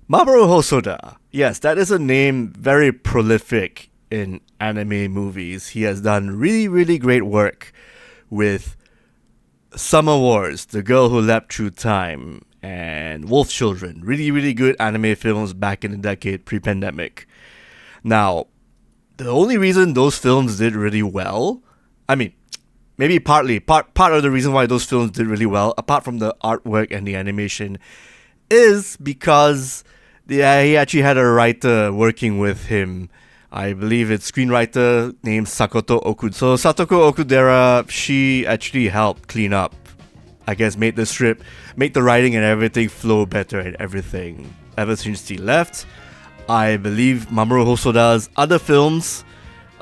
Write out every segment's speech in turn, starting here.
Mamoru Hosoda. Yes, that is a name very prolific in anime movies. He has done really, really great work with Summer Wars, The Girl Who Leapt Through Time, and Wolf Children. Really, really good anime films back in the decade pre-pandemic. Now, the only reason those films did really well, I mean, maybe part of the reason why those films did really well, apart from the artwork and the animation, is because he actually had a writer working with him. I believe it's screenwriter named Sakoto Okuda. So Satoko Okudera, she actually helped clean up, I guess, made the script, make the writing and everything flow better and everything. Ever since he left, I believe Mamoru Hosoda's other films,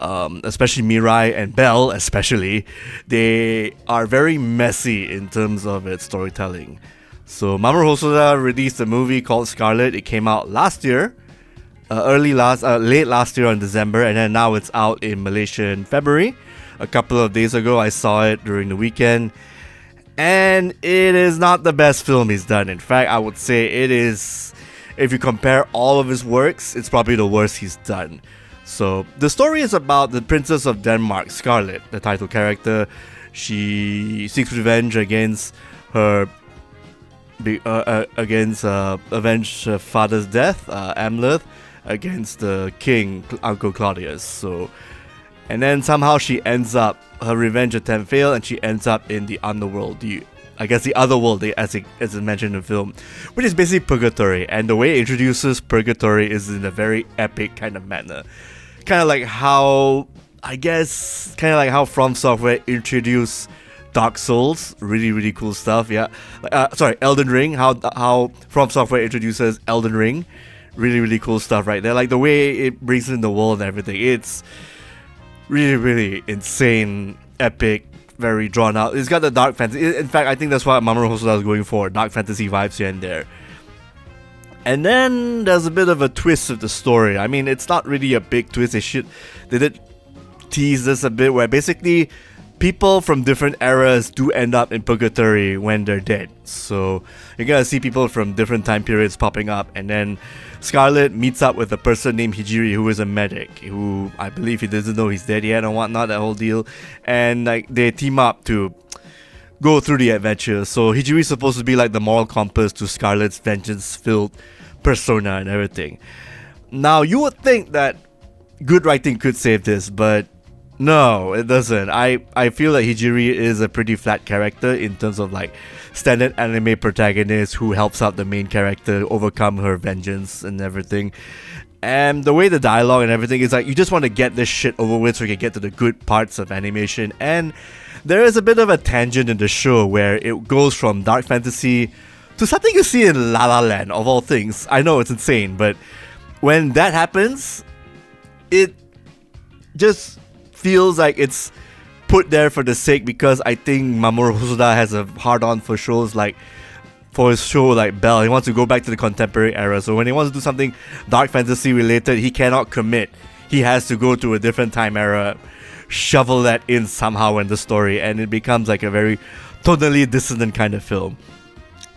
especially Mirai and Belle especially, they are very messy in terms of its storytelling. So Mamoru Hosoda released a movie called Scarlet. It came out last year, late last year in December, and then now it's out in Malaysia in February. A couple of days ago, I saw it during the weekend, and it is not the best film he's done. In fact, I would say it is, if you compare all of his works, it's probably the worst he's done. So the story is about the Princess of Denmark, Scarlet, the title character. She seeks revenge against her avenge her father's death, Hamlet, against the king, Uncle Claudius. So, and then somehow she ends up, her revenge attempt failed, and she ends up in the underworld. I guess the other world, as it mentioned in the film, which is basically purgatory. And the way it introduces purgatory is in a very epic kind of manner. Kind of like how From Software introduced Dark Souls, really, really cool stuff, yeah. Elden Ring, how From Software introduces Elden Ring, really, really cool stuff right there. Like the way it brings in the world and everything, it's really, really insane, epic, very drawn out. It's got the dark fantasy. In fact, I think that's what Mamoru Hosoda is going for, dark fantasy vibes here and there. And then there's a bit of a twist of the story. I mean, it's not really a big twist. They did tease this a bit, where basically people from different eras do end up in purgatory when they're dead. So you're gonna see people from different time periods popping up, and then Scarlet meets up with a person named Hijiri, who is a medic, who I believe he doesn't know he's dead yet and whatnot, that whole deal. And like they team up to go through the adventure. So Hijiri is supposed to be like the moral compass to Scarlet's vengeance-filled persona and everything. Now you would think that good writing could save this, but no, it doesn't. I feel like Hijiri is a pretty flat character in terms of like standard anime protagonist who helps out the main character overcome her vengeance and everything. And the way the dialogue and everything is like, you just want to get this shit over with so you can get to the good parts of animation. And there is a bit of a tangent in the show where it goes from dark fantasy to something you see in La La Land, of all things. I know it's insane, but when that happens, it just feels like it's put there for the sake, because I think Mamoru Hosoda has a hard-on for shows like, for his show like Belle. He wants to go back to the contemporary era, so when he wants to do something dark fantasy related, he cannot commit. He has to go to a different time era, shovel that in somehow in the story, and it becomes like a very totally dissonant kind of film.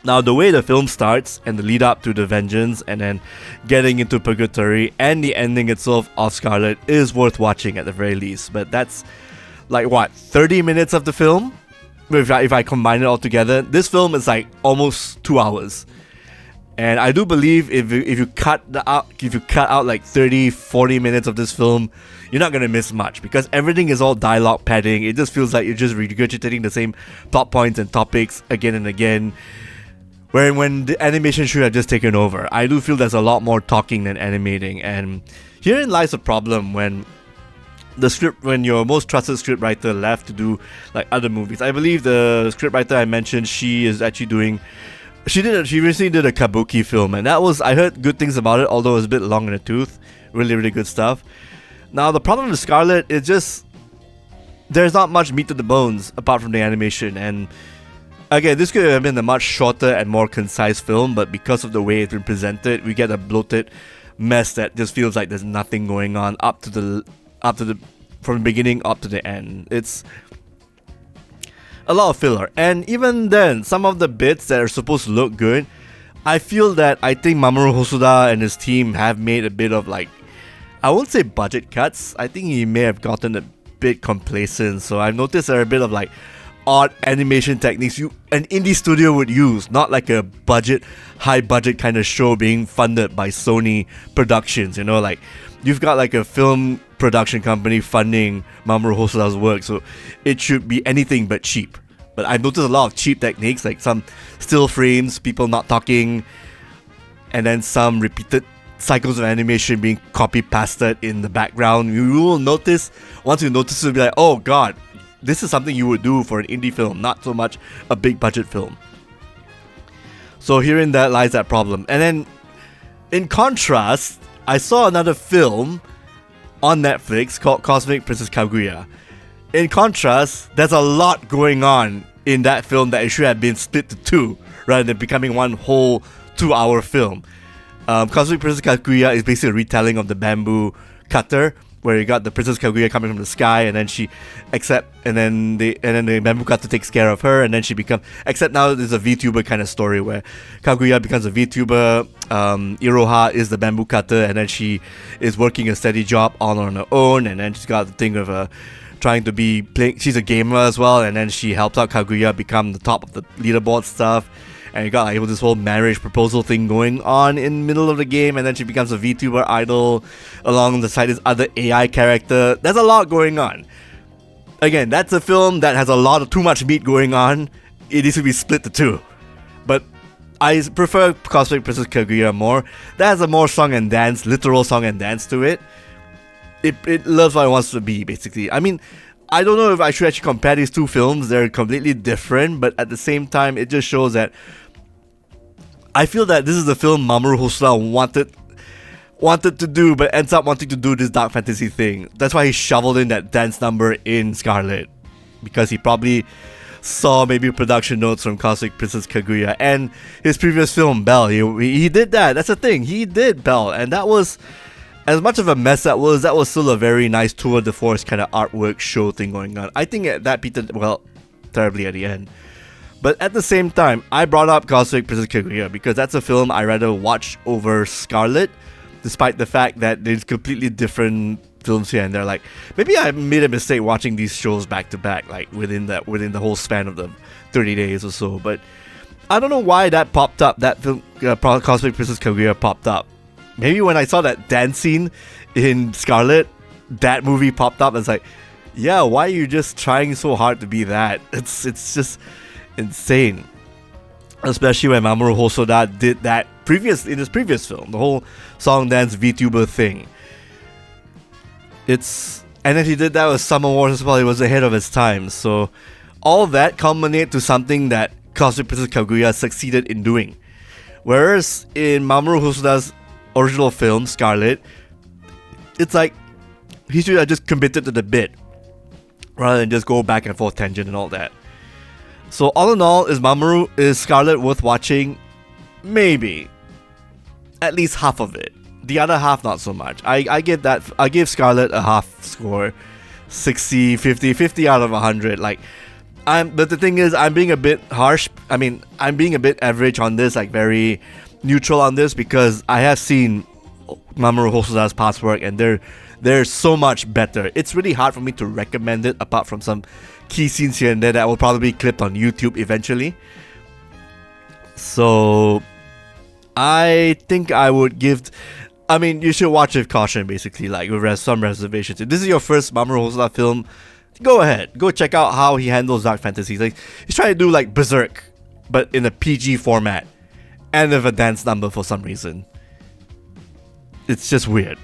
Now, the way the film starts and the lead up to the vengeance and then getting into purgatory and the ending itself of Scarlet is worth watching at the very least. But that's like, what, 30 minutes of the film? If I combine it all together, this film is like almost 2 hours. And I do believe if you cut out like 30-40 minutes of this film, you're not gonna miss much, because everything is all dialogue padding. It just feels like you're just regurgitating the same plot points and topics again and again, when the animation should have just taken over. I do feel there's a lot more talking than animating, and herein lies the problem when your most trusted scriptwriter left to do like other movies. I believe the scriptwriter I mentioned, she recently did a kabuki film, and I heard good things about it, although it was a bit long in the tooth. Really, really good stuff. Now the problem with Scarlet is just there's not much meat to the bones apart from the animation, and again, this could have been a much shorter and more concise film, but because of the way it's been presented, we get a bloated mess that just feels like there's nothing going on from the beginning up to the end. It's a lot of filler, and even then, some of the bits that are supposed to look good I feel that I think Mamoru Hosoda and his team have made a bit of like, I won't say budget cuts. I think he may have gotten a bit complacent. So I've noticed there are a bit of like odd animation techniques an indie studio would use, not like a high budget kind of show being funded by Sony Productions. You know, like you've got like a film production company funding Mamoru Hosoda's work, so it should be anything but cheap. But I've noticed a lot of cheap techniques, like some still frames, people not talking, and then some repeated cycles of animation being copy-pasted in the background. You will notice, once you notice, you'll be like, oh god, this is something you would do for an indie film, not so much a big budget film. So herein that lies that problem. And then, in contrast, I saw another film on Netflix called Cosmic Princess Kaguya. In contrast, there's a lot going on in that film that it should have been split to two rather than becoming one whole 2-hour film. Cosmic Princess Kaguya is basically a retelling of the bamboo cutter, where you got the Princess Kaguya coming from the sky, and then and then the bamboo cutter takes care of her, and then she becomes. Except now there's a VTuber kind of story where Kaguya becomes a VTuber. Iroha is the bamboo cutter, and then she is working a steady job all on her own, and then she's got the thing of trying to be playing. She's a gamer as well, and then she helps out Kaguya become the top of the leaderboard stuff. And you got like this whole marriage proposal thing going on in the middle of the game, and then she becomes a VTuber idol along the side this other AI character. There's a lot going on. Again, that's a film that has a lot of too much meat going on. It needs to be split to two. But I prefer Cosmic Princess Kaguya more. That has a more song and dance, literal song and dance to it. It loves what it wants to be, basically. I mean, I don't know if I should actually compare these two films. They're completely different, but at the same time, it just shows that I feel that this is the film Mamoru Hosoda wanted to do, but ends up wanting to do this dark fantasy thing. That's why he shoveled in that dance number in Scarlet, because he probably saw maybe production notes from Cosmic Princess Kaguya and his previous film Belle. He did that. That's the thing. He did Belle, and that was, as much of a mess that was still a very nice tour de force kind of artwork show thing going on. I think that petered well terribly at the end. But at the same time, I brought up Cosmic Princess Kaguya because that's a film I rather watch over Scarlet, despite the fact that there's completely different films here and there. Like, maybe I made a mistake watching these shows back to back, like within the whole span of the 30 days or so. But I don't know why that popped up. That film, Cosmic Princess Kaguya, popped up. Maybe when I saw that dance scene in Scarlet, that movie popped up. It's like, yeah, why are you just trying so hard to be that? It's just insane. Especially when Mamoru Hosoda did that in his previous film, the whole song dance VTuber thing. And then he did that with Summer Wars as well. He was ahead of his time. So all that culminated to something that Cosmic Princess Kaguya succeeded in doing. Whereas in Mamoru Hosoda's original film, Scarlet, it's like he should have just committed to the bit rather than just go back and forth tangent and all that. So all in all, is Scarlet worth watching? Maybe. At least half of it. The other half, not so much. I give Scarlet a half score. 60, 50 out of 100. Like, but the thing is, I'm being a bit harsh. I mean, I'm being a bit average on this, like very neutral on this, because I have seen Mamoru Hosoda's past work and they're so much better. It's really hard for me to recommend it apart from some key scenes here and there that will probably be clipped on YouTube eventually. So I think I would you should watch it with caution, basically, like with some reservations. If this is your first Mamoru Hosoda film, go ahead. Go check out how he handles dark fantasies. Like, he's trying to do like Berserk, but in a PG format and with a dance number for some reason. It's just weird.